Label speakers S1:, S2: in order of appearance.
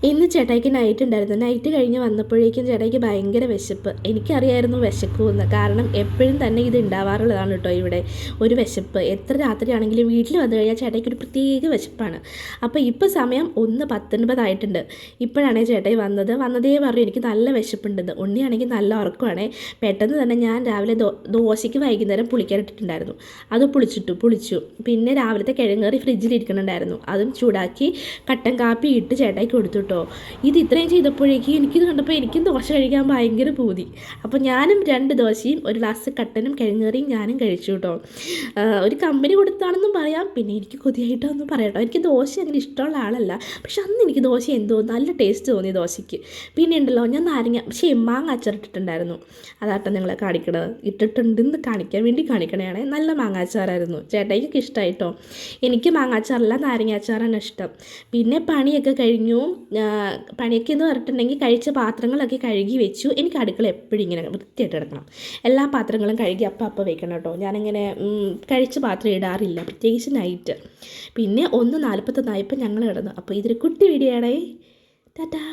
S1: ഇന്ന് ചേട്ടായിക്ക് നൈറ്റ് ഉണ്ടായിരുന്നു. നൈറ്റ് കഴിഞ്ഞ് വന്നപ്പോഴേക്കും ചേട്ടായിക്ക് ഭയങ്കര വിശപ്പ്. എനിക്കറിയായിരുന്നു വിശക്കുമെന്ന്. കാരണം എപ്പോഴും തന്നെ ഇത് ഉണ്ടാവാറുള്ളതാണ് കേട്ടോ ഇവിടെ ഒരു വിശപ്പ്. എത്ര രാത്രിയാണെങ്കിലും വീട്ടിൽ വന്നു കഴിഞ്ഞാൽ ചേട്ടായിക്ക് ഒരു പ്രത്യേക വിശപ്പാണ്. അപ്പോൾ ഇപ്പോൾ സമയം 1:19 ഇപ്പോഴാണ് ചേട്ടായി വന്നതേ പറഞ്ഞു എനിക്ക് നല്ല വിശപ്പുണ്ടെന്ന്. ഉണ്ണിയാണെങ്കിൽ നല്ല ഉറക്കമാണേ. പെട്ടെന്ന് തന്നെ ഞാൻ രാവിലെ ദോശയ്ക്ക് വൈകുന്നേരം പുളിക്കാനിട്ടിട്ടുണ്ടായിരുന്നു. അത് പുളിച്ചു. പിന്നെ രാവിലത്തെ കിഴങ്ങേറി ഫ്രിഡ്ജിലിരിക്കണുണ്ടായിരുന്നു. അതും ചൂടാക്കി കട്ടൻ കാപ്പി ഇട്ട് ചേട്ടായിക്ക് കൊടുത്തു കേട്ടോ. ഇത് ഇത്രയും ചെയ്തപ്പോഴേക്കും എനിക്കിത് കണ്ടപ്പോൾ എനിക്കും ദോശ കഴിക്കാൻ ഭയങ്കര പൂതി. അപ്പോൾ ഞാനും 2 ദോശയും ഒരു ഗ്ലാസ് കട്ടനും കിഴങ്ങേറിയും ഞാനും കഴിച്ചു കേട്ടോ. ഒരു കമ്പനി കൊടുത്താണെന്നും പറയാം, പിന്നെ എനിക്ക് കൊതിയായിട്ടൊന്നും പറയാം കേട്ടോ. എനിക്ക് ദോശ അങ്ങനെ ഇഷ്ടമുള്ള ആളല്ല, പക്ഷെ അന്ന് എനിക്ക് ദോശ എന്തോ നല്ല ടേസ്റ്റ് തോന്നി ദോശയ്ക്ക്. പിന്നെ ഉണ്ടല്ലോ ഞാൻ മാങ്ങ അച്ചാറിട്ടിട്ടുണ്ടായിരുന്നു. അതാട്ടോ നിങ്ങളെ കാണിക്കണത്. ഇട്ടിട്ടുണ്ടെന്ന് കാണിക്കാൻ വേണ്ടി കാണിക്കണതാണ്. നല്ല മാങ്ങാച്ചാറായിരുന്നു. ചേട്ടായിക്ക് ഇഷ്ടമായിട്ടോ. എനിക്ക് മാങ്ങാച്ചാറല്ല നാരങ്ങ അച്ചാറാണ് ഇഷ്ടം. പിന്നെ പണിയൊക്കെ കഴിഞ്ഞു. പണിയൊക്കെ എന്ന് പറഞ്ഞിട്ടുണ്ടെങ്കിൽ കഴിച്ച പാത്രങ്ങളൊക്കെ കഴുകി വെച്ചു. എനിക്ക് അടുക്കള എപ്പോഴും ഇങ്ങനെ വൃത്തിയായിട്ട് കിടക്കണം. എല്ലാ പാത്രങ്ങളും കഴുകി അപ്പം വെക്കണം കേട്ടോ. ഞാനിങ്ങനെ കഴിച്ച പാത്രം ഇടാറില്ല, പ്രത്യേകിച്ച് നൈറ്റ്. പിന്നെ 1:41 ഞങ്ങൾ കിടന്നു. അപ്പോൾ ഇതൊരു കുട്ടി വീഡിയോ ആണേ. ടാറ്റാ.